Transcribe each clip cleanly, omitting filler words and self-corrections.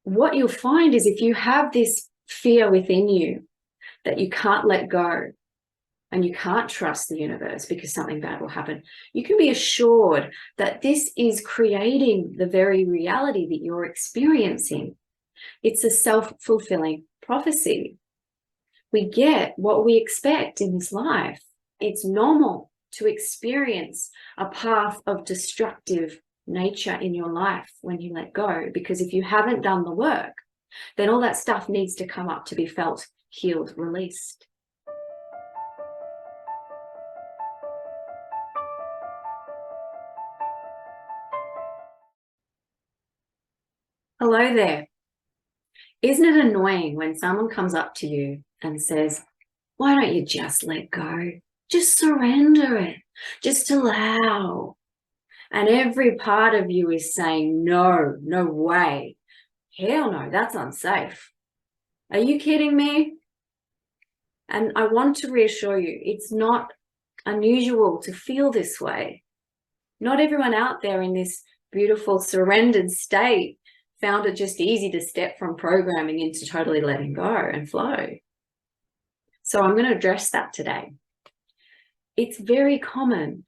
what you'll find is if you have this fear within you that you can't let go and you can't trust the universe because something bad will happen, you can be assured that this is creating the very reality that you're experiencing. It's a self-fulfilling prophecy. We get what we expect in this life. It's normal to experience a path of destructive nature in your life when you let go, because if you haven't done the work, then all that stuff needs to come up to be felt, healed, released. Hello there. Isn't it annoying when someone comes up to you and says, why don't you just let go? Just surrender it. Just allow. And every part of you is saying, no, no way. Hell no, that's unsafe. Are you kidding me? And I want to reassure you, it's not unusual to feel this way. Not everyone out there in this beautiful surrendered state found it just easy to step from programming into totally letting go and flow. So I'm going to address that today. It's very common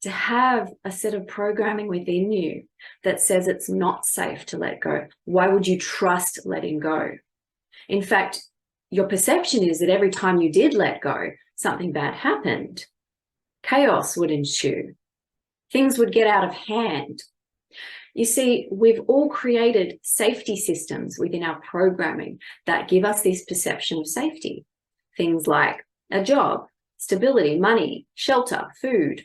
to have a set of programming within you that says it's not safe to let go. Why would you trust letting go? In fact, your perception is that every time you did let go, something bad happened. Chaos would ensue. Things would get out of hand. You see, we've all created safety systems within our programming that give us this perception of safety. Things like a job, stability, money, shelter, food,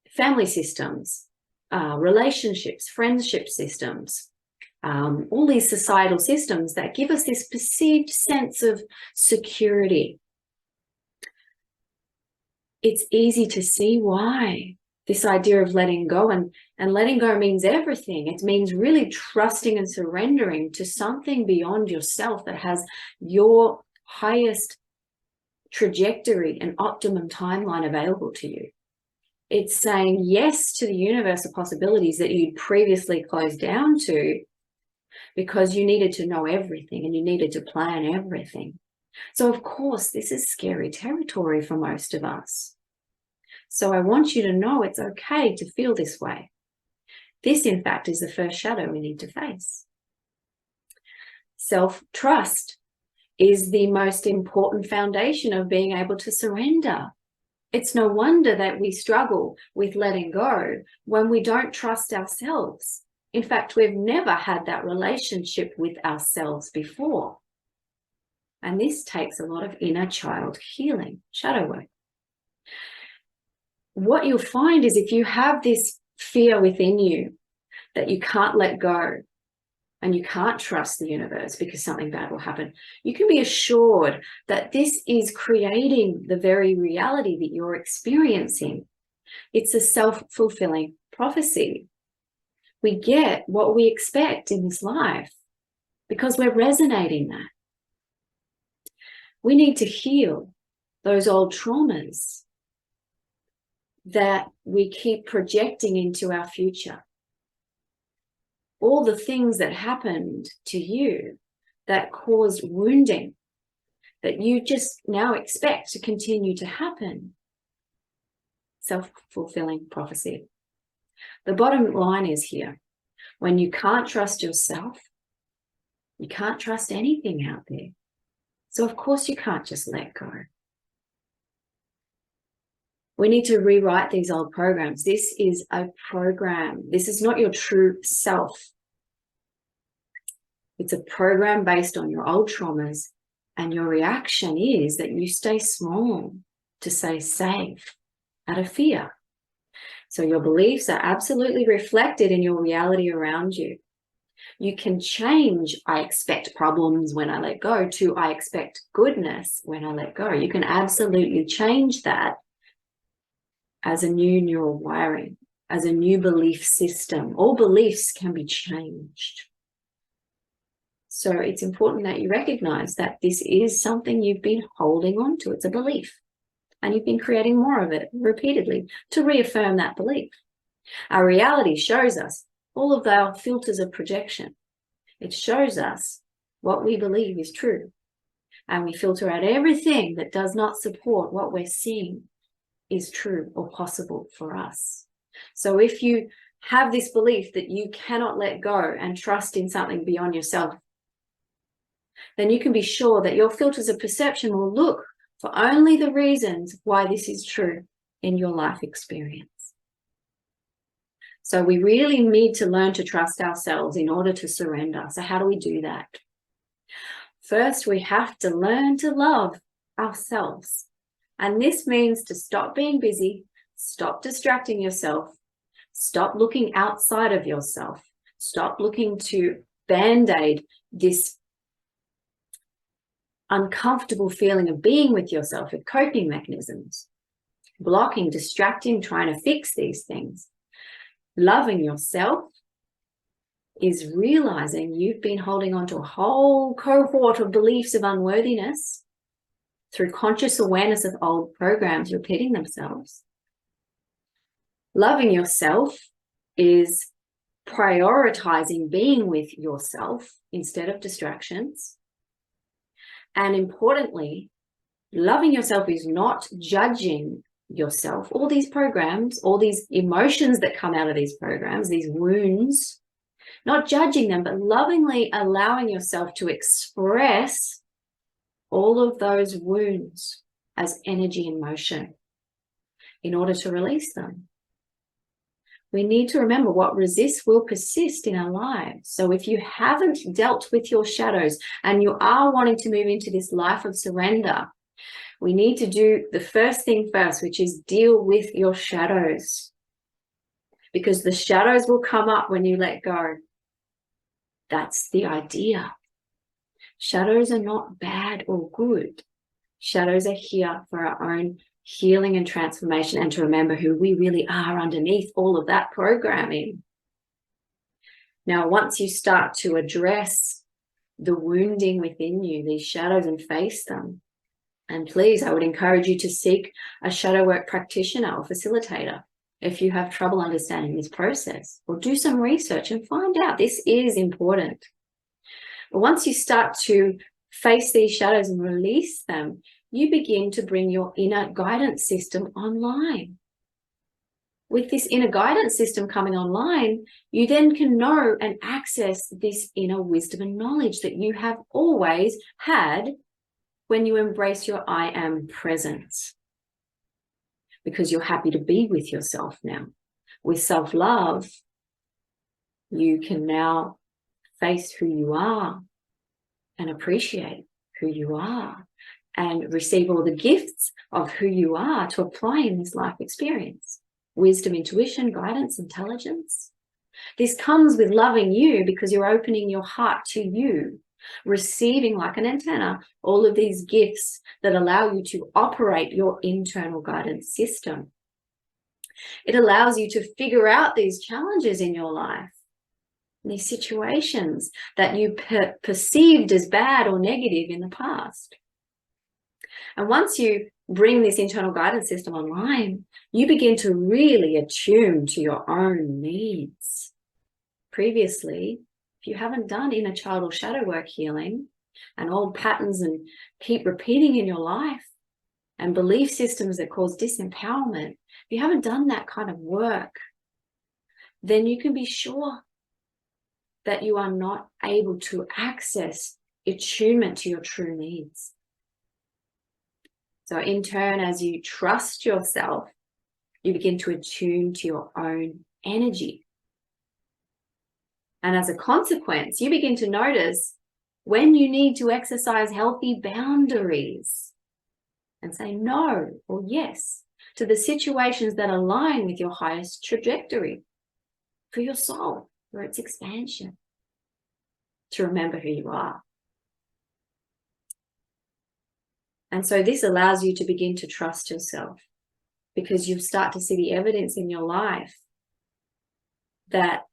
family systems, relationships, friendship systems, all these societal systems that give us this perceived sense of security. It's easy to see why this idea of letting go, and letting go means everything. It means really trusting and surrendering to something beyond yourself that has your highest trajectory and optimum timeline available to you. It's saying yes to the universe of possibilities that you'd previously closed down to because you needed to know everything and you needed to plan everything. So of course, this is scary territory for most of us. So I want you to know it's okay to feel this way. This, in fact, is the first shadow we need to face. Self-trust is the most important foundation of being able to surrender. It's no wonder that we struggle with letting go when we don't trust ourselves. In fact, we've never had that relationship with ourselves before. And this takes a lot of inner child healing, shadow work. What you'll find is if you have this fear within you that you can't let go and you can't trust the universe because something bad will happen, you can be assured that this is creating the very reality that you're experiencing. It's a self-fulfilling prophecy. We get what we expect in this life because we're resonating that. We need to heal those old traumas that we keep projecting into our future. All the things that happened to you that caused wounding that you just now expect to continue to happen. Self-fulfilling prophecy. The bottom line is here, when you can't trust yourself, you can't trust anything out there. So of course you can't just let go. We need to rewrite these old programs. This is a program. This is not your true self. It's a program based on your old traumas, and your reaction is that you stay small to stay safe out of fear. So your beliefs are absolutely reflected in your reality around you. You can change "I expect problems when I let go" to "I expect goodness when I let go." You can absolutely change that as a new neural wiring, as a new belief system. All beliefs can be changed. So it's important that you recognize that this is something you've been holding on to. It's a belief. And you've been creating more of it repeatedly to reaffirm that belief. Our reality shows us all of our filters of projection. It shows us what we believe is true. And we filter out everything that does not support what we're seeing is true or possible for us. So if you have this belief that you cannot let go and trust in something beyond yourself, then you can be sure that your filters of perception will look for only the reasons why this is true in your life experience. So we really need to learn to trust ourselves in order to surrender. So how do we do that? First, we have to learn to love ourselves. And this means to stop being busy, stop distracting yourself, stop looking outside of yourself, stop looking to band-aid this uncomfortable feeling of being with yourself with coping mechanisms, blocking, distracting, trying to fix these things. Loving yourself is realizing you've been holding on to a whole cohort of beliefs of unworthiness through conscious awareness of old programs repeating themselves. Loving yourself is prioritizing being with yourself instead of distractions. And importantly, loving yourself is not judging yourself. All these programs, all these emotions that come out of these programs, these wounds, not judging them, but lovingly allowing yourself to express all of those wounds as energy in motion in order to release them. We need to remember what resists will persist in our lives. So if you haven't dealt with your shadows and you are wanting to move into this life of surrender, we need to do the first thing first, which is deal with your shadows. Because the shadows will come up when you let go. That's the idea. Shadows are not bad or good. Shadows are here for our own healing and transformation, and to remember who we really are underneath all of that programming. Now, once you start to address the wounding within you, these shadows, and face them, and please, I would encourage you to seek a shadow work practitioner or facilitator if you have trouble understanding this process, or do some research and find out. This is important. But once you start to face these shadows and release them, you begin to bring your inner guidance system online. With this inner guidance system coming online, you then can know and access this inner wisdom and knowledge that you have always had when you embrace your I am presence. Because you're happy to be with yourself now. With self-love, you can now face who you are and appreciate who you are and receive all the gifts of who you are to apply in this life experience. Wisdom, intuition, guidance, intelligence. This comes with loving you because you're opening your heart to you, receiving like an antenna all of these gifts that allow you to operate your internal guidance system. It allows you to figure out these challenges in your life, these situations that you perceived as bad or negative in the past. And once you bring this internal guidance system online, you begin to really attune to your own needs. Previously, if you haven't done inner child or shadow work healing and old patterns and keep repeating in your life and belief systems that cause disempowerment, if you haven't done that kind of work, then you can be sure that you are not able to access attunement to your true needs. So in turn, as you trust yourself, you begin to attune to your own energy. And as a consequence, you begin to notice when you need to exercise healthy boundaries and say no or yes to the situations that align with your highest trajectory for your soul, for its expansion, to remember who you are. And so this allows you to begin to trust yourself, because you start to see the evidence in your life that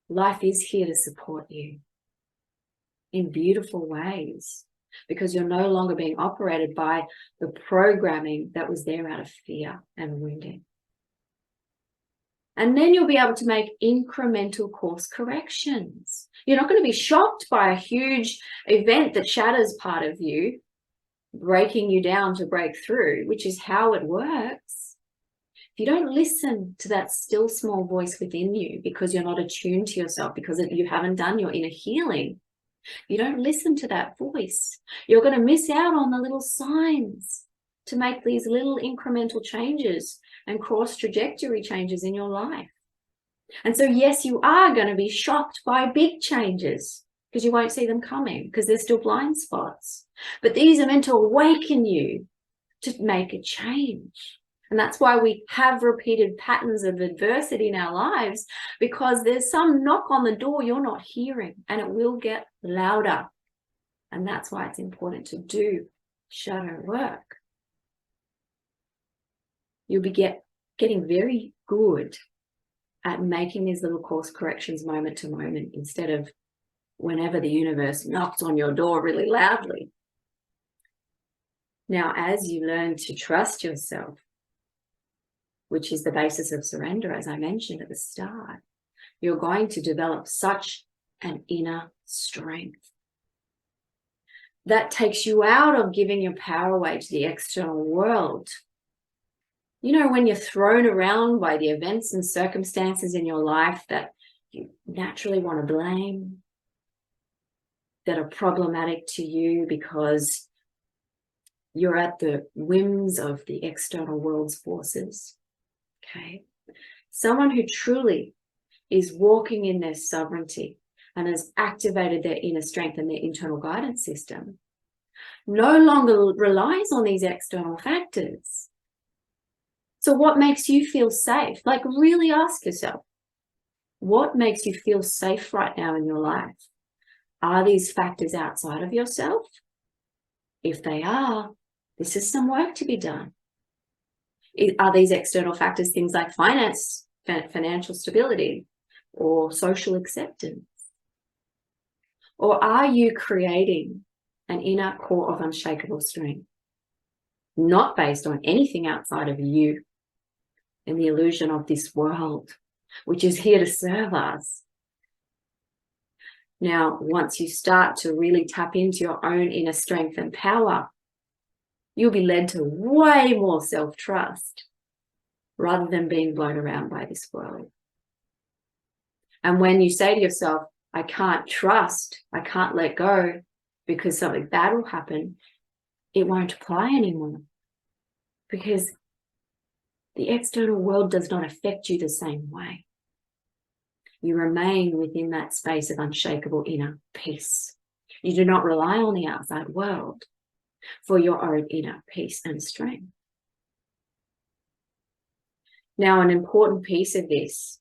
life is here to support you in beautiful ways, because you're no longer being operated by the programming that was there out of fear and wounding. And then you'll be able to make incremental course corrections. You're not going to be shocked by a huge event that shatters part of you, breaking you down to break through, which is how it works. If you don't listen to that still small voice within you because you're not attuned to yourself, because you haven't done your inner healing, you don't listen to that voice, you're going to miss out on the little signs to make these little incremental changes and cross trajectory changes in your life. And so, yes, you are going to be shocked by big changes because you won't see them coming because there's still blind spots. But these are meant to awaken you to make a change. And that's why we have repeated patterns of adversity in our lives, because there's some knock on the door you're not hearing, and it will get louder. And that's why it's important to do shadow work. You'll be getting very good at making these little course corrections moment to moment instead of whenever the universe knocks on your door really loudly. Now, as you learn to trust yourself, which is the basis of surrender, as I mentioned at the start, you're going to develop such an inner strength that takes you out of giving your power away to the external world. You know, when you're thrown around by the events and circumstances in your life that you naturally want to blame, that are problematic to you because you're at the whims of the external world's forces. Okay. Someone who truly is walking in their sovereignty and has activated their inner strength and their internal guidance system no longer relies on these external factors. So what makes you feel safe? Like, really ask yourself, what makes you feel safe right now in your life? Are these factors outside of yourself? If they are, this is some work to be done. Are these external factors things like finance, financial stability, or social acceptance? Or are you creating an inner core of unshakable strength, not based on anything outside of you and the illusion of this world, which is here to serve us? Now, once you start to really tap into your own inner strength and power, you'll be led to way more self-trust rather than being blown around by this world. And when you say to yourself, I can't trust, I can't let go because something bad will happen, it won't apply anymore, because the external world does not affect you the same way. You remain within that space of unshakable inner peace. You do not rely on the outside world for your own inner peace and strength. Now, an important piece of this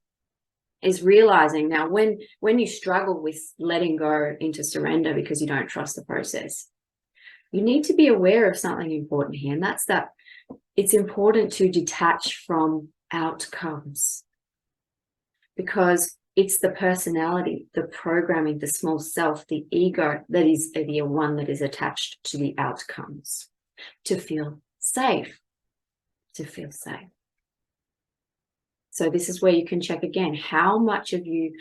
is realizing now when you struggle with letting go into surrender because you don't trust the process, you need to be aware of something important here, and that's that it's important to detach from outcomes, because it's the personality, the programming, the small self, the ego that is the one that is attached to the outcomes to feel safe, to feel safe. So this is where you can check again, how much of you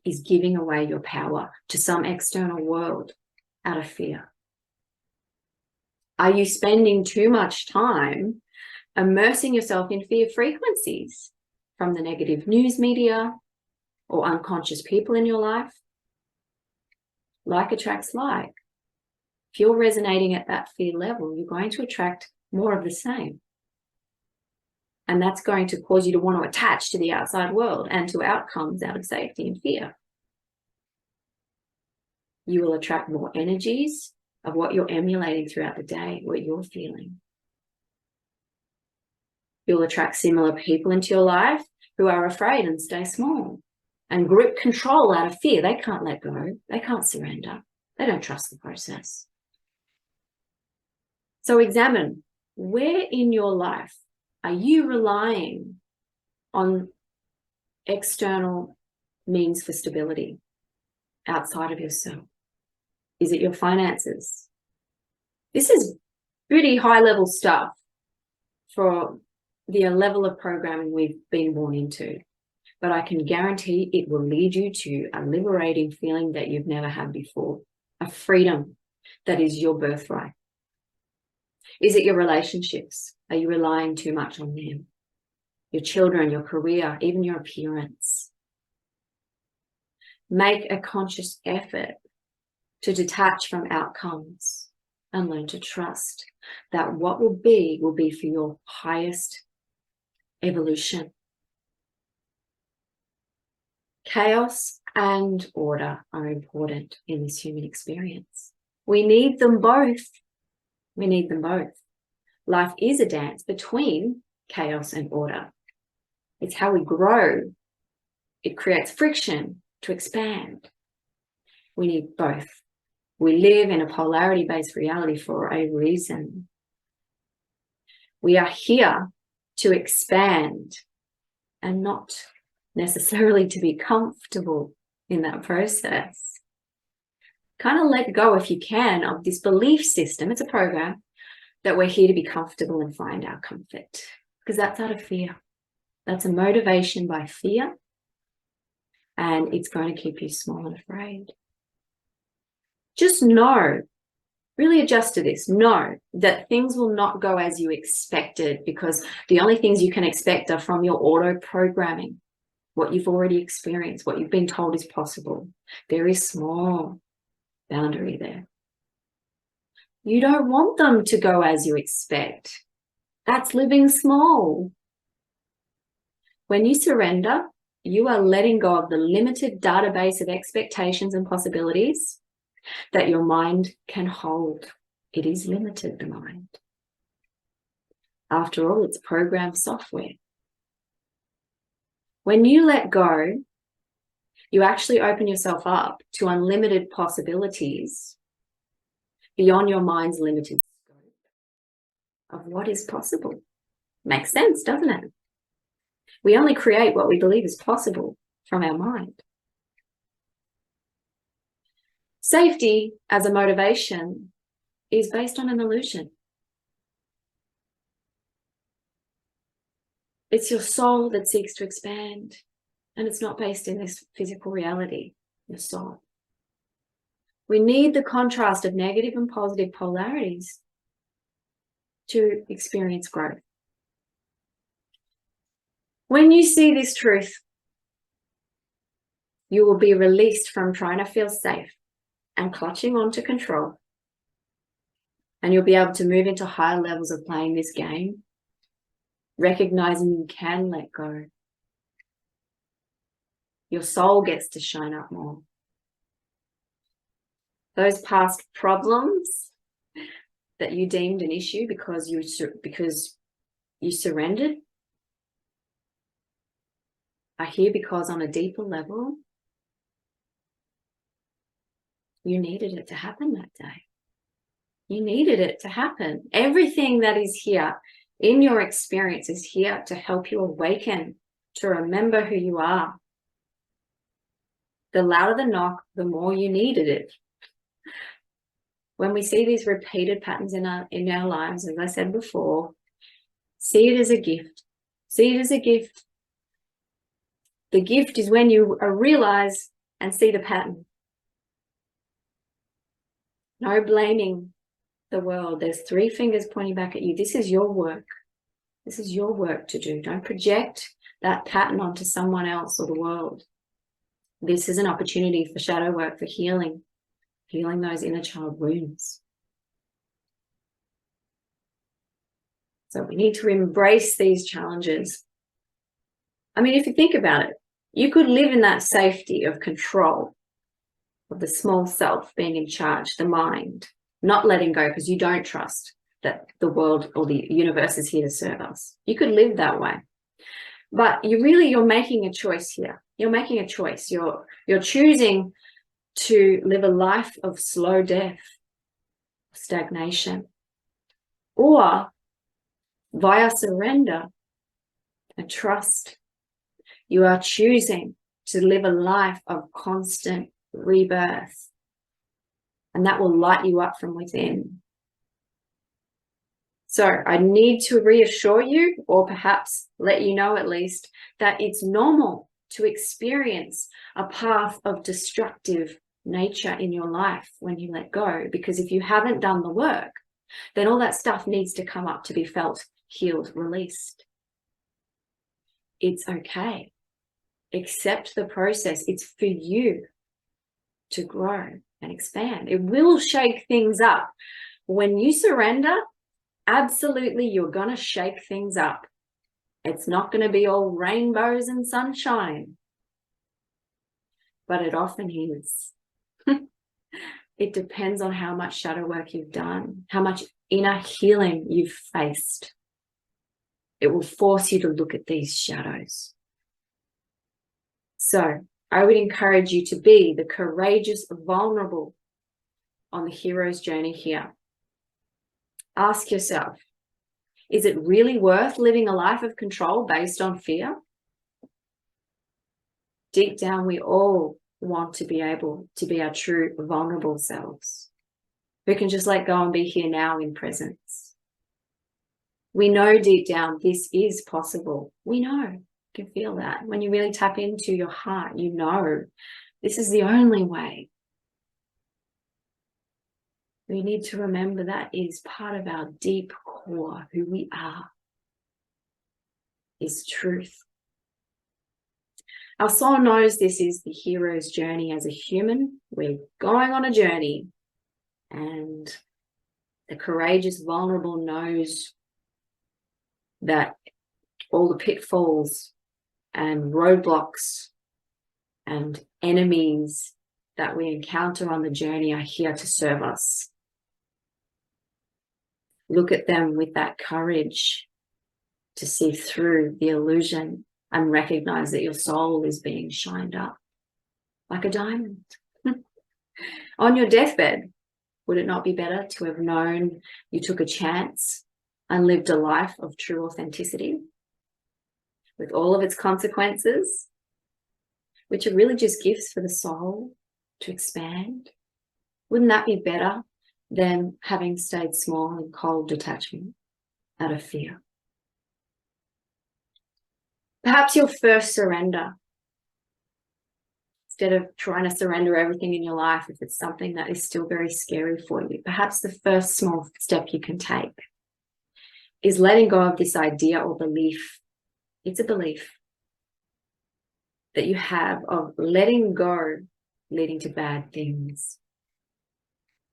is giving away your power to some external world out of fear? Are you spending too much time immersing yourself in fear frequencies from the negative news media or unconscious people in your life? Like attracts like. If you're resonating at that fear level, you're going to attract more of the same. And that's going to cause you to want to attach to the outside world and to outcomes out of safety and fear. You will attract more energies of what you're emulating throughout the day, what you're feeling. You'll attract similar people into your life who are afraid and stay small and grip control out of fear. They can't let go. They can't surrender. They don't trust the process. So examine, where in your life are you relying on external means for stability outside of yourself? Is it your finances? This is pretty high level stuff for the level of programming we've been born into. but I can guarantee it will lead you to a liberating feeling that you've never had before, a freedom that is your birthright. Is it your relationships? Are you relying too much on them? Your children, your career, even your appearance? Make a conscious effort to detach from outcomes and learn to trust that what will be for your highest evolution. Chaos and order are important in this human experience. We need them both. We need them both. Life is a dance between chaos and order. It's how we grow. It creates friction to expand. We need both. We live in a polarity-based reality for a reason. We are here to expand and not necessarily to be comfortable in that process. Kind of let go, if you can, of this belief system. It's a program that we're here to be comfortable and find our comfort, because that's out of fear. That's a motivation by fear, and it's going to keep you small and afraid. Just know, really adjust to this, know that things will not go as you expected, because the only things you can expect are from your auto programming, what you've already experienced, what you've been told is possible. Very small boundary there. You don't want them to go as you expect. That's living small. When you surrender, you are letting go of the limited database of expectations and possibilities that your mind can hold. It is limited, the mind. After all, it's programmed software. When you let go, you actually open yourself up to unlimited possibilities beyond your mind's limited scope of what is possible. Makes sense, doesn't it? We only create what we believe is possible from our mind. Safety as a motivation is based on an illusion. It's your soul that seeks to expand, and it's not based in this physical reality, your soul. We need the contrast of negative and positive polarities to experience growth. When you see this truth, you will be released from trying to feel safe and clutching on to control. And you'll be able to move into higher levels of playing this game, recognizing you can let go. Your soul gets to shine up more. Those past problems that you deemed an issue because you surrendered are here because on a deeper level, you needed it to happen that day. You needed it to happen. Everything that is here in your experience is here to help you awaken, to remember who you are. The louder the knock, the more you needed it. When we see these repeated patterns in our lives, as I said before, see it as a gift. See it as a gift. The gift is when you realize and see the pattern. No blaming the world. There's three fingers pointing back at you. This is your work. This is your work to do. Don't project that pattern onto someone else or the world. This is an opportunity for shadow work, for healing those inner child wounds. So we need to embrace these challenges. I mean, if you think about it, you could live in that safety of control, of the small self being in charge, the mind, not letting go because you don't trust that the world or the universe is here to serve us. You could live that way. But you're making a choice here. You're making a choice. You're choosing to live a life of slow death, stagnation, or via surrender and trust. You are choosing to live a life of constant rebirth, and that will light you up from within. So I need to reassure you, or perhaps let you know at least, that it's normal to experience a path of destructive nature in your life when you let go. Because if you haven't done the work, then all that stuff needs to come up to be felt, healed, released. It's okay. Accept the process. It's for you to grow and expand. It will shake things up. When you surrender, absolutely, you're going to shake things up. It's not going to be all rainbows and sunshine, but it often is. It depends on how much shadow work you've done, how much inner healing you've faced. It will force you to look at these shadows. So I would encourage you to be the courageous, vulnerable on the hero's journey here. Ask yourself, is it really worth living a life of control based on fear? Deep down, we all want to be able to be our true vulnerable selves, who can just let go and be here now in presence. We know deep down this is possible. We know, you can feel that. When you really tap into your heart, you know this is the only way. We need to remember that is part of our deep core, who we are, is truth. Our soul knows this is the hero's journey as a human. We're going on a journey, and the courageous, vulnerable knows that all the pitfalls and roadblocks and enemies that we encounter on the journey are here to serve us. Look at them with that courage to see through the illusion and recognize that your soul is being shined up like a diamond. On your deathbed, would it not be better to have known you took a chance and lived a life of true authenticity with all of its consequences, which are really just gifts for the soul to expand? Wouldn't that be better than having stayed small in cold detachment out of fear? Perhaps your first surrender, instead of trying to surrender everything in your life, if it's something that is still very scary for you, perhaps the first small step you can take is letting go of this idea or belief. It's a belief that you have of letting go leading to bad things,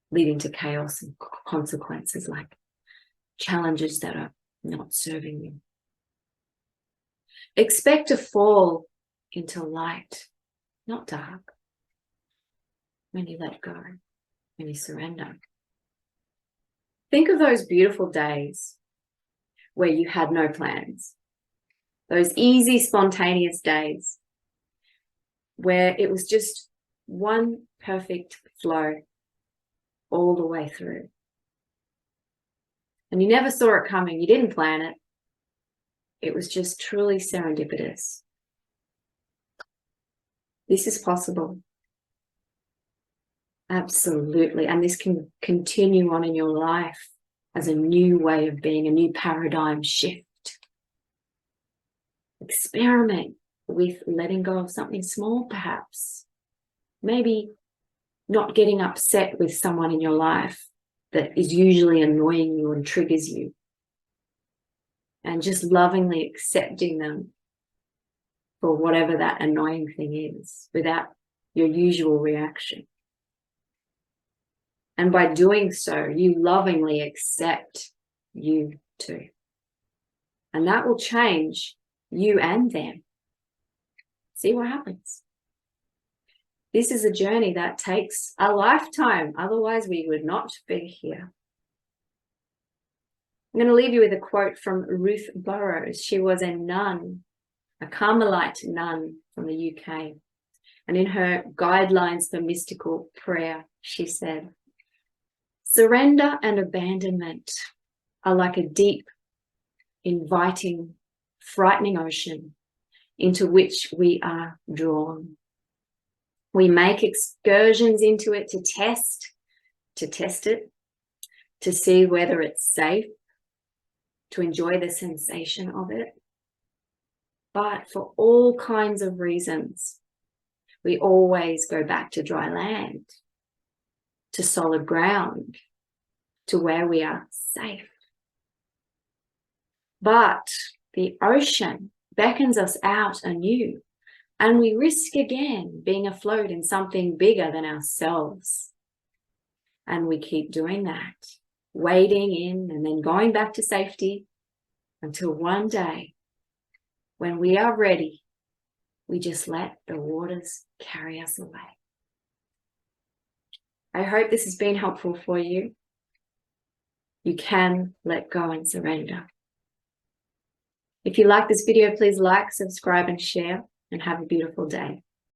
leading to chaos and consequences, like challenges that are not serving you. Expect to fall into light, not dark, when you let go, when you surrender. Think of those beautiful days where you had no plans, those easy, spontaneous days where it was just one perfect flow all the way through. And you never saw it coming. You didn't plan it. It was just truly serendipitous. This is possible. Absolutely. And this can continue on in your life as a new way of being, a new paradigm shift. Experiment with letting go of something small, perhaps. Maybe not getting upset with someone in your life that is usually annoying you and triggers you, and just lovingly accepting them for whatever that annoying thing is without your usual reaction. And by doing so, you lovingly accept you too. And that will change you and them. See what happens. This is a journey that takes a lifetime. Otherwise, we would not be here. I'm going to leave you with a quote from Ruth Burrows. She was a nun, a Carmelite nun from the UK. And in her guidelines for mystical prayer, she said, "Surrender and abandonment are like a deep, inviting, frightening ocean into which we are drawn. We make excursions into it to test it, to see whether it's safe, to enjoy the sensation of it. But for all kinds of reasons, we always go back to dry land, to solid ground, to where we are safe. But the ocean beckons us out anew, and we risk again being afloat in something bigger than ourselves. And we keep doing that, wading in and then going back to safety until one day, when we are ready, we just let the waters carry us away. I hope this has been helpful for you. You can let go and surrender. If you like this video, please like, subscribe, and share, and have a beautiful day.